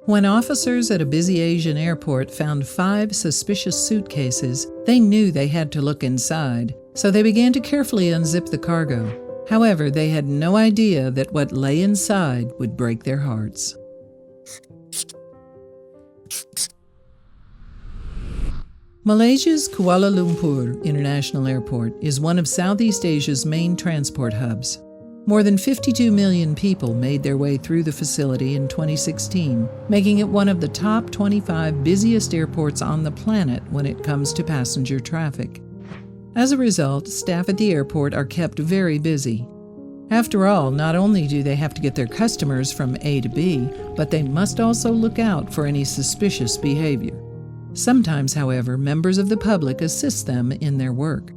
When officers at a busy Asian airport found 5 suspicious suitcases, they knew they had to look inside, so they began to carefully unzip the cargo. However, they had no idea that what lay inside would break their hearts. Malaysia's Kuala Lumpur International Airport is one of Southeast Asia's main transport hubs. More than 52 million people made their way through the facility in 2016, making it one of the top 25 busiest airports on the planet when it comes to passenger traffic. As a result, staff at the airport are kept very busy. After all, not only do they have to get their customers from A to B, but they must also look out for any suspicious behavior. Sometimes, however, members of the public assist them in their work.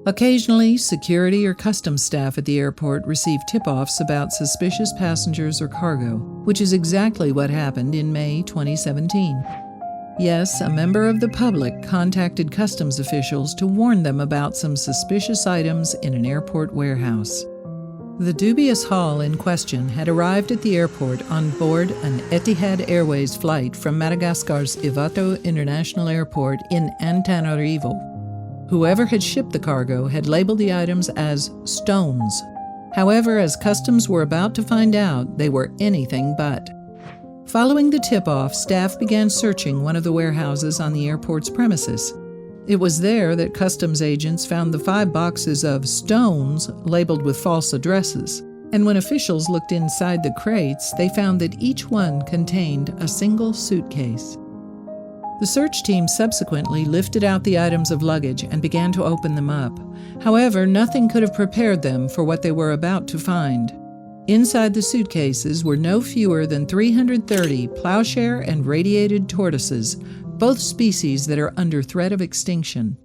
Occasionally, security or customs staff at the airport receive tip-offs about suspicious passengers or cargo, which is exactly what happened in May 2017. Yes, a member of the public contacted customs officials to warn them about some suspicious items in an airport warehouse. The dubious haul in question had arrived at the airport on board an Etihad Airways flight from Madagascar's Ivato International Airport in Antananarivo. Whoever had shipped the cargo had labeled the items as stones. However, as customs were about to find out, they were anything but. Following the tip-off, staff began searching one of the warehouses on the airport's premises. It was there that customs agents found the 5 boxes of stones labeled with false addresses, and when officials looked inside the crates, they found that each one contained a single suitcase. The search team subsequently lifted out the items of luggage and began to open them up. However, nothing could have prepared them for what they were about to find. Inside the suitcases were no fewer than 330 plowshare and radiated tortoises, both species that are under threat of extinction.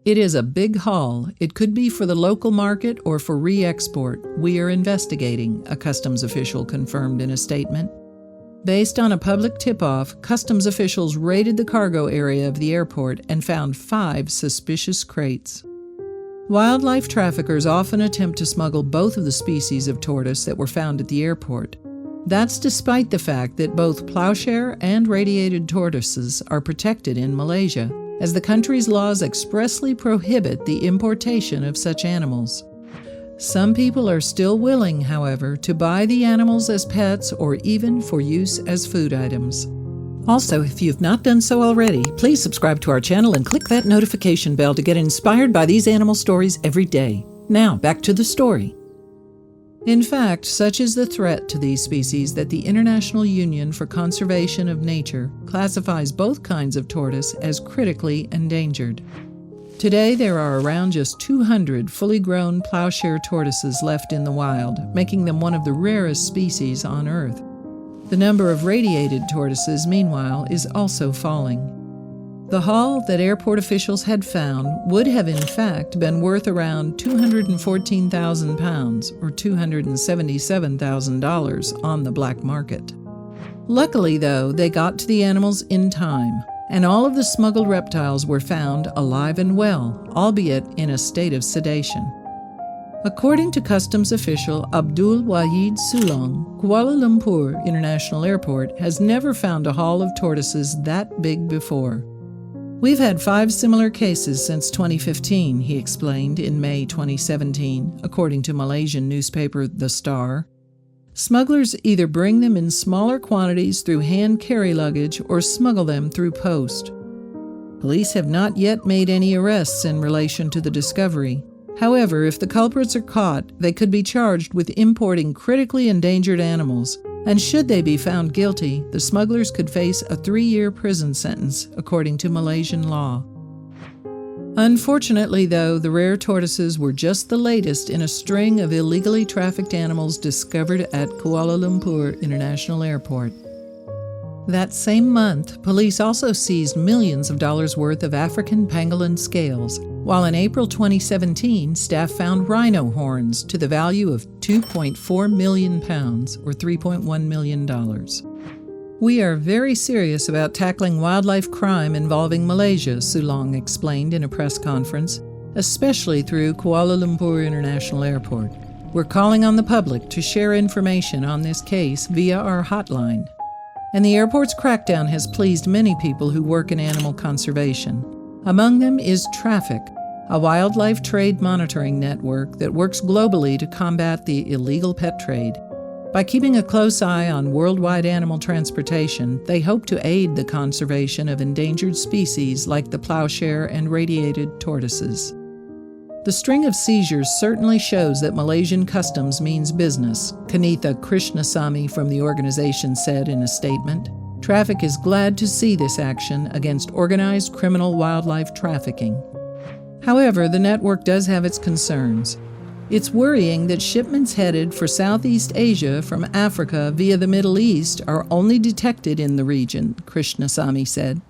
It is a big haul. It could be for the local market or for re-export. We are investigating, a customs official confirmed in a statement. Based on a public tip-off, customs officials raided the cargo area of the airport and found 5 suspicious crates. Wildlife traffickers often attempt to smuggle both of the species of tortoise that were found at the airport. That's despite the fact that both plowshare and radiated tortoises are protected in Malaysia, as the country's laws expressly prohibit the importation of such animals. Some people are still willing, however, to buy the animals as pets or even for use as food items. Also, if you've not done so already, please subscribe to our channel and click that notification bell to get inspired by these animal stories every day. Now, back to the story. In fact, such is the threat to these species that the International Union for Conservation of Nature classifies both kinds of tortoise as critically endangered. Today, there are around just 200 fully grown plowshare tortoises left in the wild, making them one of the rarest species on Earth. The number of radiated tortoises, meanwhile, is also falling. The haul that airport officials had found would have in fact been worth around £214,000 or $277,000 on the black market. Luckily, though, they got to the animals in time, and all of the smuggled reptiles were found alive and well, albeit in a state of sedation. According to customs official Abdul Wahid Sulong, Kuala Lumpur International Airport has never found a haul of tortoises that big before. We've had 5 similar cases since 2015, he explained in May 2017, according to Malaysian newspaper The Star. Smugglers either bring them in smaller quantities through hand carry luggage or smuggle them through post. Police have not yet made any arrests in relation to the discovery. However, if the culprits are caught, they could be charged with importing critically endangered animals, and should they be found guilty, the smugglers could face a 3-year prison sentence, according to Malaysian law. Unfortunately, though, the rare tortoises were just the latest in a string of illegally trafficked animals discovered at Kuala Lumpur International Airport. That same month, police also seized millions of dollars worth of African pangolin scales, while in April 2017, staff found rhino horns to the value of £2.4 million, or $3.1 million. We are very serious about tackling wildlife crime involving Malaysia, Sulong explained in a press conference, especially through Kuala Lumpur International Airport. We're calling on the public to share information on this case via our hotline. and the airport's crackdown has pleased many people who work in animal conservation. Among them is Traffic, a wildlife trade monitoring network that works globally to combat the illegal pet trade. By keeping a close eye on worldwide animal transportation, they hope to aid the conservation of endangered species like the plowshare and radiated tortoises. The string of seizures certainly shows that Malaysian customs means business, Kanitha Krishnasamy from the organization said in a statement. Traffic is glad to see this action against organized criminal wildlife trafficking. However, the network does have its concerns. It's worrying that shipments headed for Southeast Asia from Africa via the Middle East are only detected in the region, Krishnasamy said.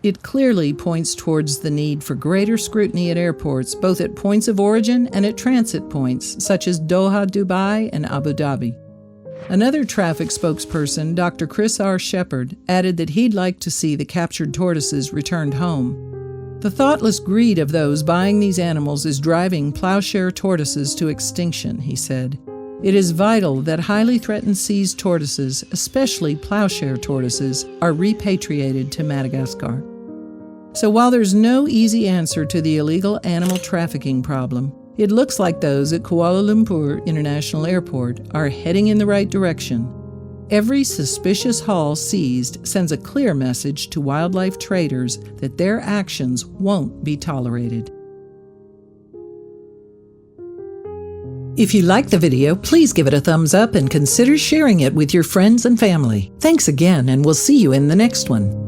It clearly points towards the need for greater scrutiny at airports, both at points of origin and at transit points, such as Doha, Dubai, and Abu Dhabi. Another traffic spokesperson, Dr. Chris R. Shepard, added that he'd like to see the captured tortoises returned home. The thoughtless greed of those buying these animals is driving plowshare tortoises to extinction, he said. It is vital that highly threatened seized tortoises, especially plowshare tortoises, are repatriated to Madagascar. So while there's no easy answer to the illegal animal trafficking problem, it looks like those at Kuala Lumpur International Airport are heading in the right direction. Every suspicious haul seized sends a clear message to wildlife traders that their actions won't be tolerated. If you liked the video, please give it a thumbs up and consider sharing it with your friends and family. Thanks again, and we'll see you in the next one.